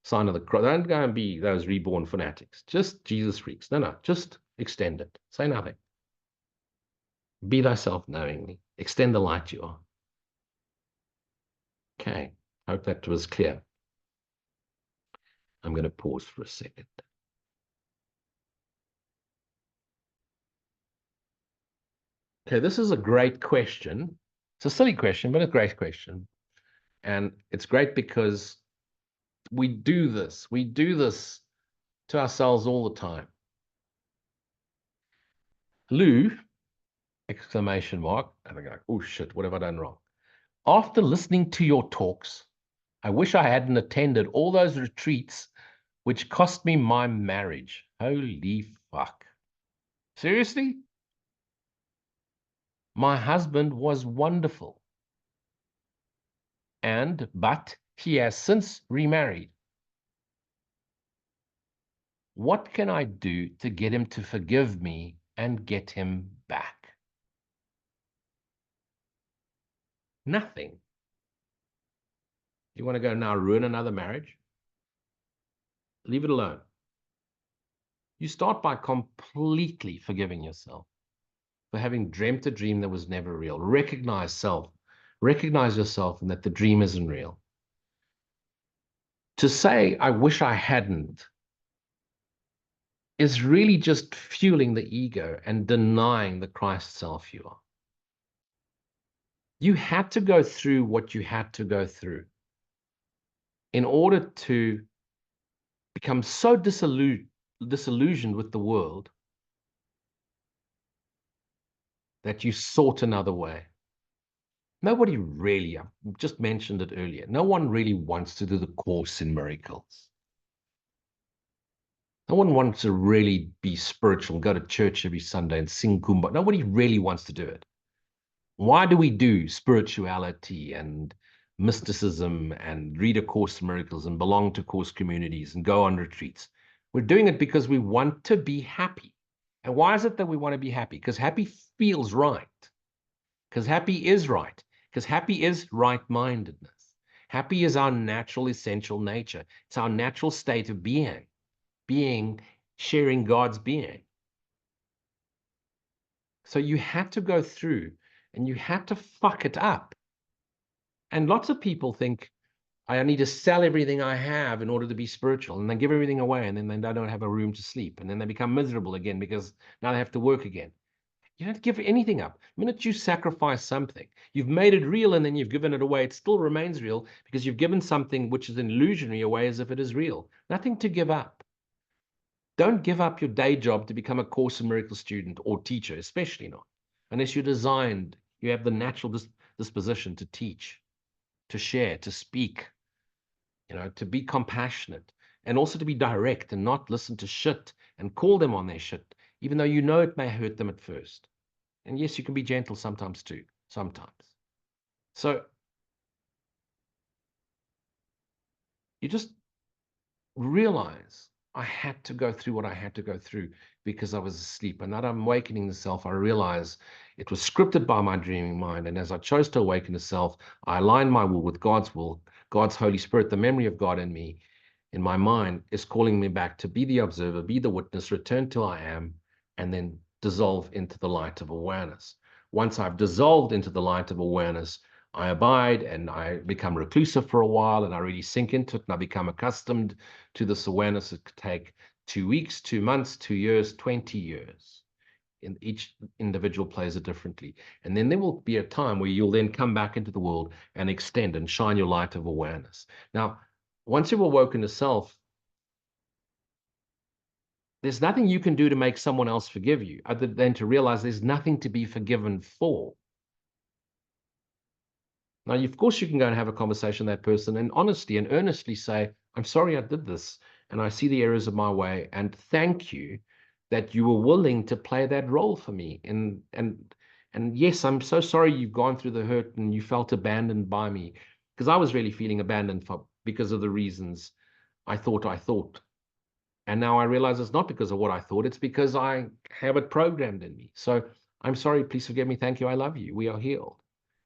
sign of the cross. Don't go and be those reborn fanatics. Just Jesus freaks. No, just extend it. Say nothing. Be thyself knowingly. Extend the light you are. Okay, hope that was clear. I'm going to pause for a second. Okay, this is a great question. It's a silly question, but a great question. And it's great because we do this. We do this to ourselves all the time. Lou, exclamation mark. And I'm like, oh shit, what have I done wrong? After listening to your talks, I wish I hadn't attended all those retreats which cost me my marriage. Holy fuck. Seriously? My husband was wonderful. But he has since remarried. What can I do to get him to forgive me and get him back? Nothing. You want to go now ruin another marriage? Leave it alone. You start by completely forgiving yourself for having dreamt a dream that was never real. Recognize self. Recognize yourself and that the dream isn't real. To say, I wish I hadn't, is really just fueling the ego and denying the Christ self you are. You had to go through what you had to go through in order to become so disillusioned with the world that you sought another way. Nobody really, I just mentioned it earlier, no one really wants to do the Course in Miracles. No one wants to really be spiritual, go to church every Sunday and sing Kumbaya. Nobody really wants to do it. Why do we do spirituality and mysticism and read A Course in Miracles and belong to Course communities and go on retreats? We're doing it because we want to be happy. And why is it that we want to be happy? Because happy feels right. Because happy is right. Because happy is right-mindedness. Happy is our natural, essential nature. It's our natural state of being, sharing God's being. So you had to go through and you had to fuck it up. And lots of people think, I need to sell everything I have in order to be spiritual, and they give everything away, and then they don't have a room to sleep, and then they become miserable again because now they have to work again. You don't give anything up. The minute you sacrifice something, you've made it real and then you've given it away, it still remains real because you've given something which is an illusionary away as if it is real. Nothing to give up. Don't give up your day job to become a Course in Miracles student or teacher, especially not, unless you're designed, you have the natural disposition to teach, to share, to speak, to be compassionate, and also to be direct and not listen to shit and call them on their shit, even though you know it may hurt them at first. And yes, you can be gentle sometimes too, sometimes. So you just realize I had to go through what I had to go through because I was asleep. And that I'm awakening the self, I realize it was scripted by my dreaming mind. And as I chose to awaken the self, I aligned my will with God's will, God's Holy Spirit, the memory of God in me, in my mind, is calling me back to be the observer, be the witness, return to I am, and then dissolve into the light of awareness. Once I've dissolved into the light of awareness, I abide and I become reclusive for a while and I really sink into it and I become accustomed to this awareness. It could take 2 weeks, 2 months, 2 years, 20 years. And each individual plays it differently. And then there will be a time where you'll then come back into the world and extend and shine your light of awareness. Now, once you've awoken to self, there's nothing you can do to make someone else forgive you other than to realize there's nothing to be forgiven for. Now, of course, you can go and have a conversation with that person and honestly and earnestly say, I'm sorry I did this, and I see the errors of my way, and thank you that you were willing to play that role for me. And yes, I'm so sorry you've gone through the hurt and you felt abandoned by me, because I was really feeling abandoned because of the reasons I thought. And now I realize it's not because of what I thought, it's because I have it programmed in me. So I'm sorry, please forgive me, thank you, I love you, we are healed.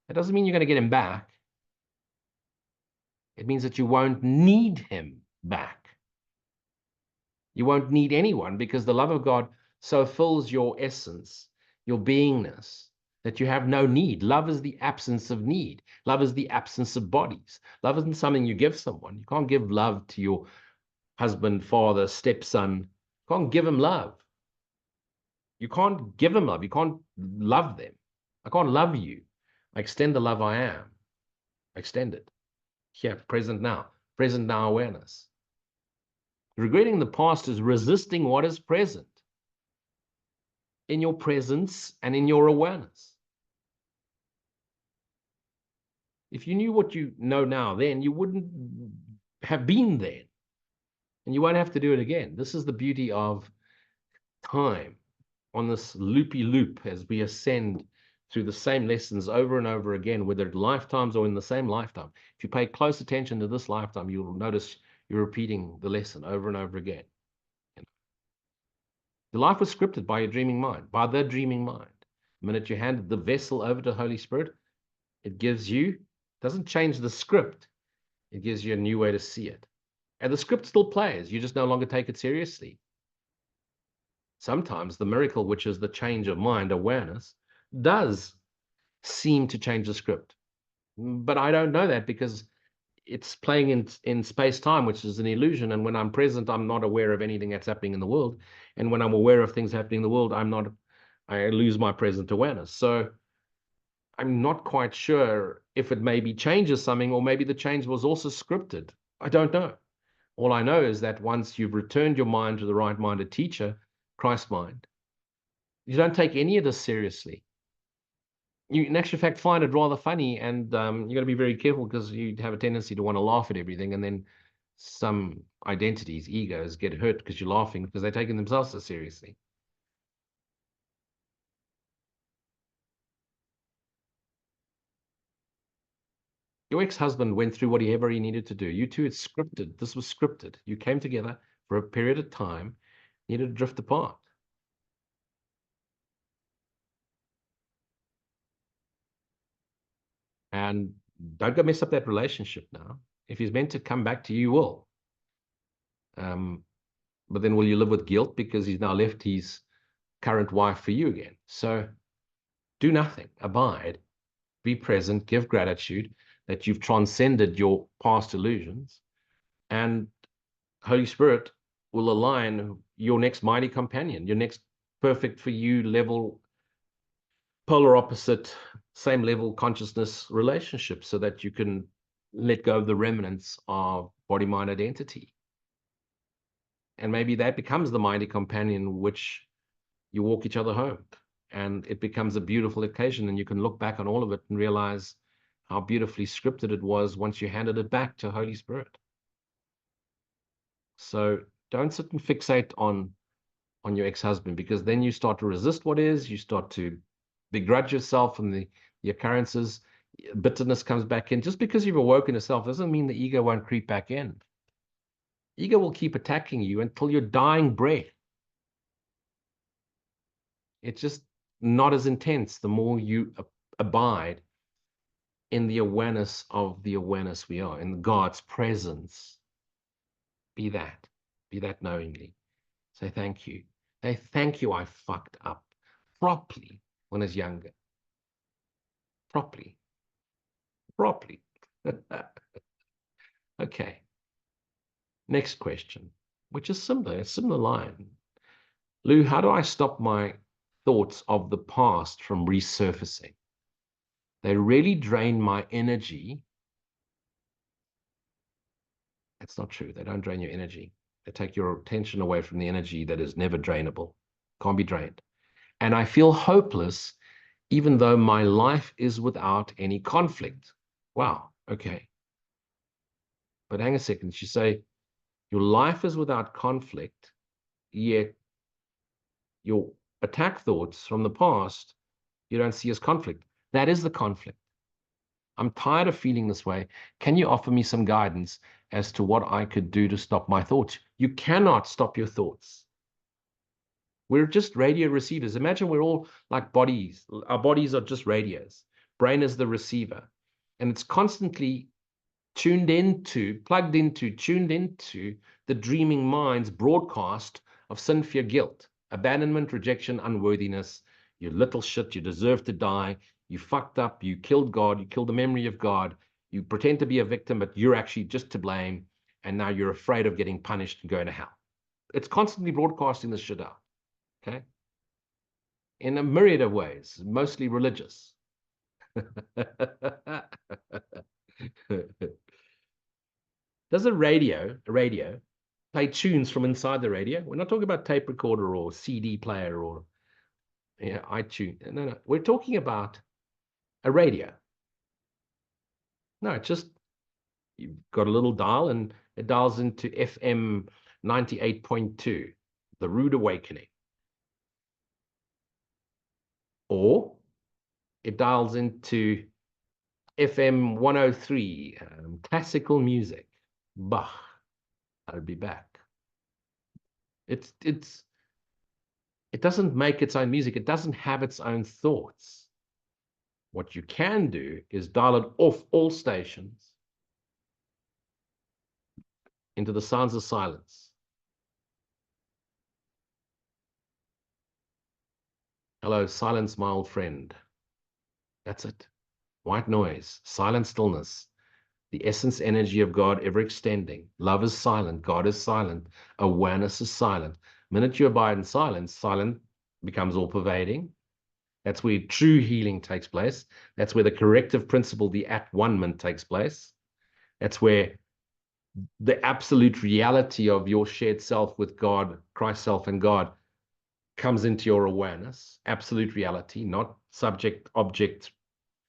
That doesn't mean you're going to get him back. It means that you won't need him back. You won't need anyone because the love of God so fills your essence, your beingness, that you have no need. Love is the absence of need. Love is the absence of bodies. Love isn't something you give someone. You can't give love to your husband, father, stepson. You can't give him love. You can't give them love. You can't love them. I can't love you. I extend the love I am. I extend it. Here, present now awareness. Regretting the past is resisting what is present in your presence and in your awareness. If you knew what you know now, then you wouldn't have been there. And you won't have to do it again. This is the beauty of time on this loopy loop as we ascend through the same lessons over and over again, whether at lifetimes or in the same lifetime. If you pay close attention to this lifetime, you'll notice you're repeating the lesson over and over again. The life was scripted by your dreaming mind, by the dreaming mind. The minute you handed the vessel over to the Holy Spirit, it gives you, doesn't change the script, it gives you a new way to see it. And the script still plays, you just no longer take it seriously. Sometimes the miracle, which is the change of mind, awareness, does seem to change the script. But I don't know that because it's playing in space-time, which is an illusion. And when I'm present, I'm not aware of anything that's happening in the world. And when I'm aware of things happening in the world, I lose my present awareness. So I'm not quite sure if it maybe changes something, or maybe the change was also scripted. I don't know. All I know is that once you've returned your mind to the right-minded teacher, Christ mind, you don't take any of this seriously. You, in actual fact, find it rather funny, and you got to be very careful because you have a tendency to want to laugh at everything, and then some identities, egos, get hurt because you're laughing because they're taking themselves so seriously. Your ex-husband went through whatever he needed to do. You two, it's scripted. This was scripted. You came together for a period of time, needed to drift apart. And don't go mess up that relationship now. If he's meant to come back to you, you will. But then will you live with guilt because he's now left his current wife for you again? So do nothing, abide, be present, give gratitude that you've transcended your past illusions, and Holy Spirit will align your next mighty companion, your next perfect for you level, polar opposite, same level consciousness relationship, so that you can let go of the remnants of body-mind identity. And maybe that becomes the mighty companion which you walk each other home. And it becomes a beautiful occasion, and you can look back on all of it and realize how beautifully scripted it was once you handed it back to Holy Spirit. So don't sit and fixate on your ex-husband, because then you start to resist what is, you start to begrudge yourself and the occurrences, bitterness comes back in. Just because you've awoken yourself doesn't mean the ego won't creep back in. Ego will keep attacking you until your dying breath. It's just not as intense the more you abide in the awareness of the awareness we are, in God's presence. Be that knowingly. Say thank you. Say thank you, I fucked up properly when I was younger. Properly. Okay. Next question, which is similar, a similar line. Lou, how do I stop my thoughts of the past from resurfacing? They really drain my energy. That's not true. They don't drain your energy. They take your attention away from the energy that is never drainable, can't be drained. And I feel hopeless even though my life is without any conflict. Wow, okay. But hang a second, you say your life is without conflict, yet your attack thoughts from the past you don't see as conflict. That is the conflict. I'm tired of feeling this way. Can you offer me some guidance as to what I could do to stop my thoughts? You cannot stop your thoughts. We're just radio receivers. Imagine we're all like bodies. Our bodies are just radios. Brain is the receiver. And it's constantly tuned into the dreaming mind's broadcast of sin, fear, guilt, abandonment, rejection, unworthiness, you little shit, you deserve to die, you fucked up, you killed God, you killed the memory of God, you pretend to be a victim, but you're actually just to blame, and now you're afraid of getting punished and going to hell. It's constantly broadcasting this shit out, okay? In a myriad of ways, mostly religious. Does a radio play tunes from inside the radio? We're not talking about tape recorder or CD player or iTunes. No. We're talking about a radio. No, it's just you've got a little dial and it dials into FM 98.2, the Rude Awakening. Or it dials into FM 103, classical music. Bach. I'll be back. It doesn't make its own music. It doesn't have its own thoughts. What you can do is dial it off all stations into the sounds of silence. Hello, silence, my old friend. That's it. White noise, silent stillness, the essence energy of God ever extending. Love is silent. God is silent. Awareness is silent. The minute you abide in silence, silent becomes all pervading. That's where true healing takes place. That's where the corrective principle, the at-one-ment takes place. That's where the absolute reality of your shared self with God, Christ self and God, comes into your awareness. Absolute reality, not subject-object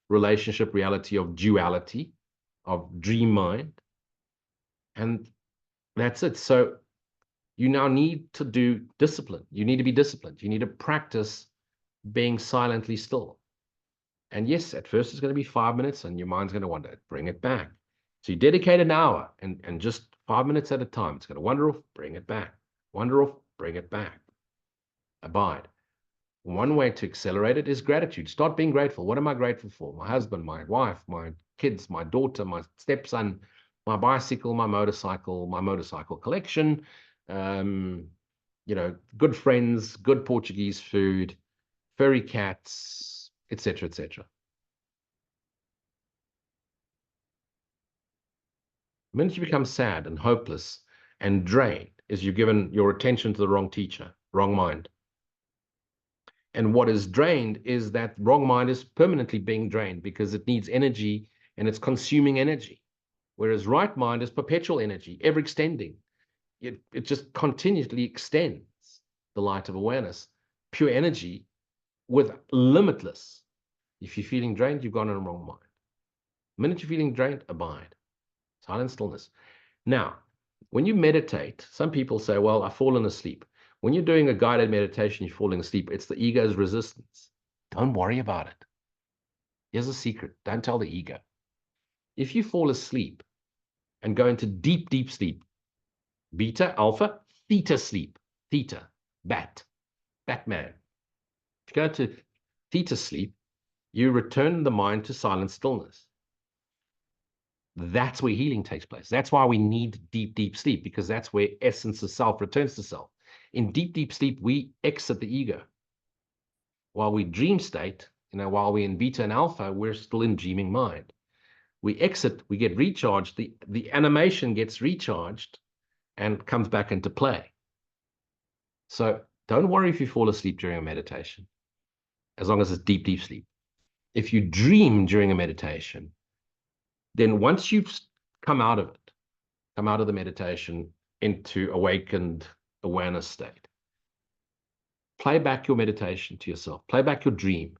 relationship reality of duality, of dream mind. And that's it. So you now need to do discipline. You need to be disciplined. You need to practice being silently still. And yes, at first it's going to be 5 minutes and your mind's going to wander. Bring it back. So you dedicate an hour and just 5 minutes at a time. It's going to wander off, bring it back. Wander off, bring it back. Abide. One way to accelerate it is gratitude. Start being grateful. What am I grateful for? My husband, my wife, my kids, my daughter, my stepson, my bicycle, my motorcycle collection, good friends, good Portuguese food, furry cats, etc., etc. The minute you become sad and hopeless and drained is you've given your attention to the wrong teacher, wrong mind. And what is drained is that wrong mind is permanently being drained because it needs energy and it's consuming energy. Whereas right mind is perpetual energy, ever extending. It just continuously extends the light of awareness, pure energy with limitless. If you're feeling drained, you've gone in the wrong mind. The minute you're feeling drained, abide. Silent stillness. Now, when you meditate, some people say, well, I've fallen asleep. When you're doing a guided meditation, you're falling asleep. It's the ego's resistance. Don't worry about it. Here's a secret. Don't tell the ego. If you fall asleep and go into deep, deep sleep, beta, alpha, theta sleep, theta, Batman. If you go to theta sleep, you return the mind to silent stillness. That's where healing takes place. That's why we need deep, deep sleep, because that's where essence of self returns to self. In deep, deep sleep, we exit the ego. While we dream state, while we're in beta and alpha, we're still in dreaming mind. We exit, we get recharged, the animation gets recharged and comes back into play. So don't worry if you fall asleep during a meditation, as long as it's deep, deep sleep. If you dream during a meditation, then once you've come out of it, come out of the meditation into awakened awareness state, play back your meditation to yourself, play back your dream,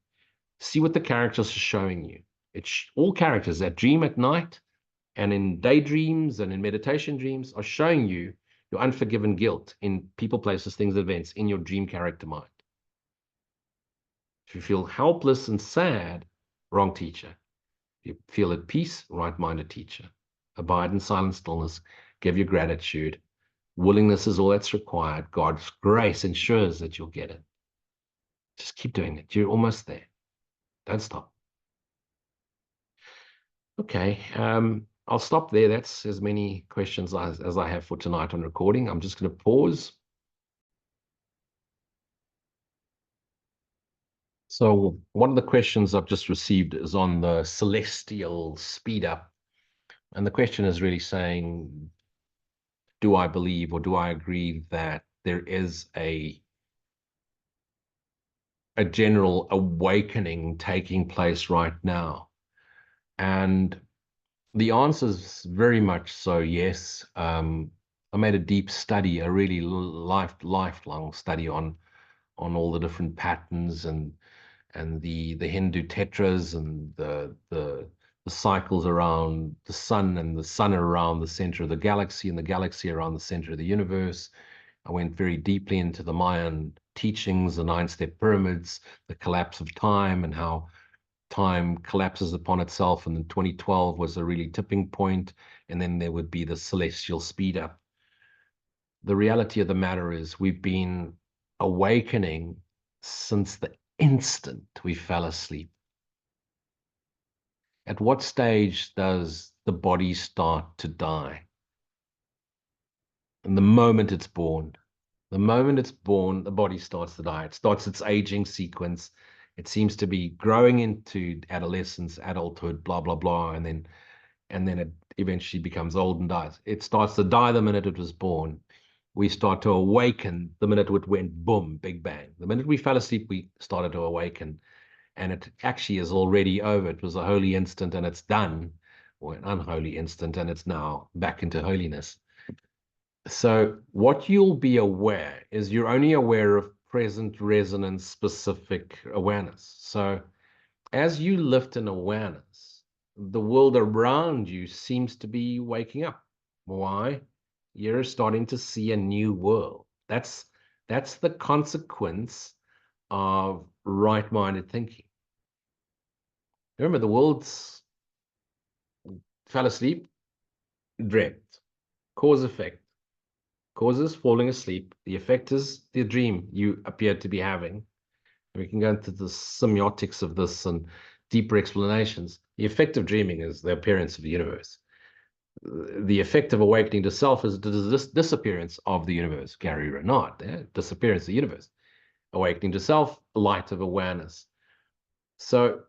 see what the characters are showing you. It's all characters that dream at night and in daydreams and in meditation dreams are showing you your unforgiven guilt in people, places, things, events in your dream character mind. If you feel helpless and sad, wrong teacher. If you feel at peace, right-minded teacher. Abide in silent stillness, give your gratitude. Willingness is all that's required. God's grace ensures that you'll get it. Just keep doing it. You're almost there. Don't stop. Okay, I'll stop there. That's as many questions as I have for tonight on recording. I'm just going to pause. So one of the questions I've just received is on the celestial speed up. And the question is really saying, do I believe or do I agree that there is a general awakening taking place right now? And the answer is very much so, yes. I made a deep study, a really lifelong study on all the different patterns and the Hindu tetras and the cycles around the sun and the sun around the center of the galaxy and the galaxy around the center of the universe. I went very deeply into the Mayan teachings, the 9-step pyramids, the collapse of time and how time collapses upon itself. And then 2012 was a really tipping point, and then there would be the celestial speed up. The reality of the matter is we've been awakening since the instant we fell asleep. At what stage does the body start to die? And the moment it's born. The moment it's born, the body starts to die. It starts its aging sequence. It seems to be growing into adolescence, adulthood, blah, blah, blah. And then it eventually becomes old and dies. It starts to die the minute it was born. We start to awaken the minute it went boom, big bang. The minute we fell asleep, we started to awaken. And it actually is already over. It was a holy instant and it's done, or an unholy instant, and it's now back into holiness. So what you'll be aware is you're only aware of present resonance specific awareness. So as you lift in awareness, the world around you seems to be waking up. Why? You're starting to see a new world. That's the consequence of right-minded thinking. Remember, the world's fell asleep, dreamt. Cause effect. Cause is falling asleep. The effect is the dream you appear to be having. We can go into the semiotics of this and deeper explanations. The effect of dreaming is the appearance of the universe. The effect of awakening to self is the disappearance of the universe. Gary Renard, disappearance of the universe. Awakening to self, light of awareness. So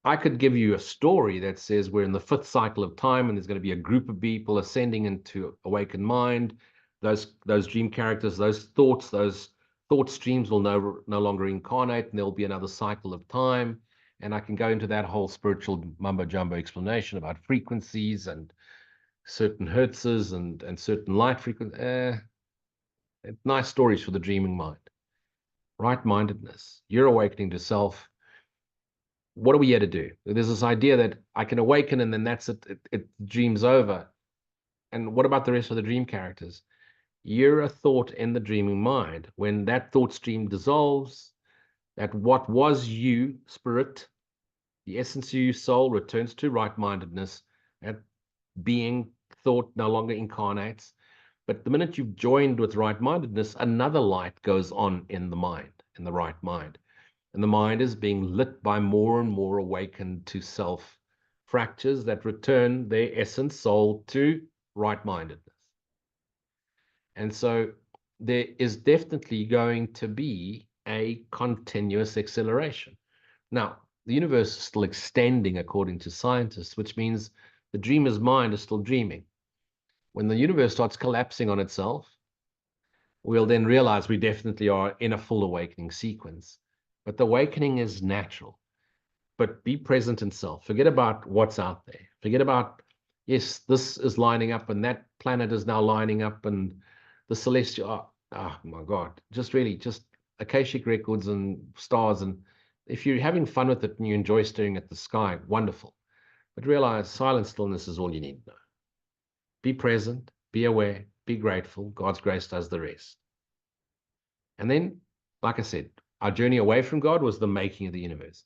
I could give you a story that says we're in the 5th cycle of time and there's going to be a group of people ascending into awakened mind. Those dream characters, those thought streams will no longer incarnate, and there'll be another cycle of time. And I can go into that whole spiritual mumbo jumbo explanation about frequencies and certain hertzes and certain light frequencies. Nice stories for the dreaming mind. Right-mindedness. You're awakening to self. What are we here to do? There's this idea that I can awaken and then that's it. It dreams over. And what about the rest of the dream characters? You're a thought in the dreaming mind. When that thought stream dissolves, that what was you, spirit, the essence of you, soul, returns to right-mindedness. That being, thought no longer incarnates. But the minute you've joined with right-mindedness, another light goes on in the mind, in the right mind. And the mind is being lit by more and more awakened to self fractures that return their essence, soul, to right-mindedness. And so there is definitely going to be a continuous acceleration. Now, the universe is still extending according to scientists, which means the dreamer's mind is still dreaming. When the universe starts collapsing on itself, we'll then realize we definitely are in a full awakening sequence. But the awakening is natural. But be present in self. Forget about what's out there. Forget about, yes, this is lining up and that planet is now lining up and the celestial, oh my God, just really, just Akashic records and stars. And if you're having fun with it and you enjoy staring at the sky, wonderful. But realize silent stillness is all you need to know. Be present, be aware, be grateful. God's grace does the rest. And then, like I said, our journey away from God was the making of the universe.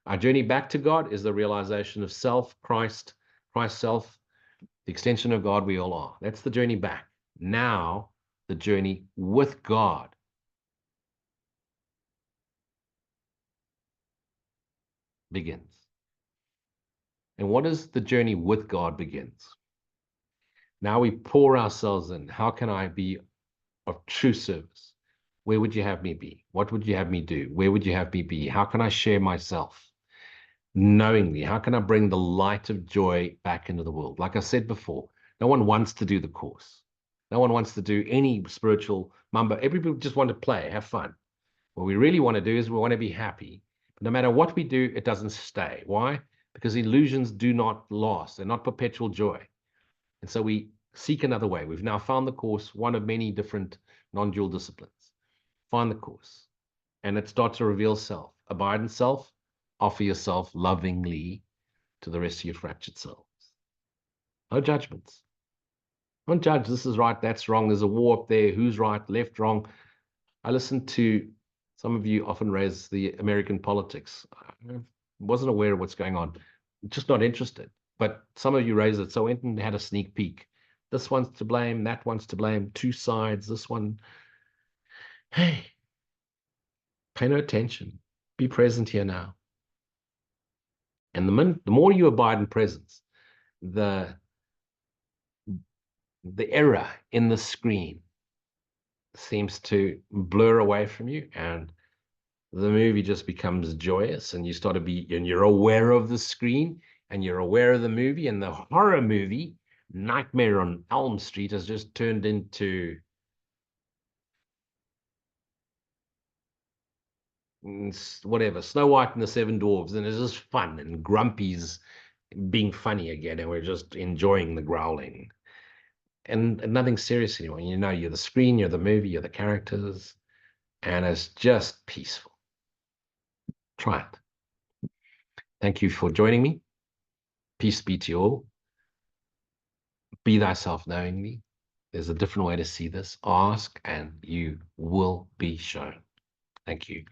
Our journey back to God is the realization of self, Christ, Christ self, the extension of God we all are. That's the journey back. Now, the journey with God begins. And what is the journey with God begins? Now we pour ourselves in. How can I be of true service? Where would you have me be? What would you have me do? Where would you have me be? How can I share myself knowingly? How can I bring the light of joy back into the world? Like I said before, no one wants to do the course. No one wants to do any spiritual mumbo. Everybody just want to play, have fun. What we really want to do is we want to be happy. But no matter what we do, it doesn't stay. Why? Because illusions do not last. They're not perpetual joy. And so we seek another way. We've now found the course, one of many different non-dual disciplines. Find the course. And it starts to reveal self. Abide in self. Offer yourself lovingly to the rest of your fractured selves. No judgments. Don't judge. This is right. That's wrong. There's a war up there. Who's right? Left, wrong. I listened to some of you often raise the American politics. I wasn't aware of what's going on. Just not interested. But some of you raised it. So I went and had a sneak peek. This one's to blame. That one's to blame. Two sides. This one. Hey, pay no attention. Be present here now. And the more you abide in presence, the error in the screen seems to blur away from you, and the movie just becomes joyous, and you start to be, and you're aware of the screen, and you're aware of the movie, and the horror movie, Nightmare on Elm Street, has just turned into whatever, Snow White and the Seven Dwarfs, and it's just fun, and Grumpy's being funny again, and we're just enjoying the growling. And nothing serious anymore. You know, you're the screen, you're the movie, you're the characters, and it's just peaceful. Try it. Thank you for joining me. Peace be to you all. Be thyself knowingly. There's a different way to see this. Ask and you will be shown. Thank you.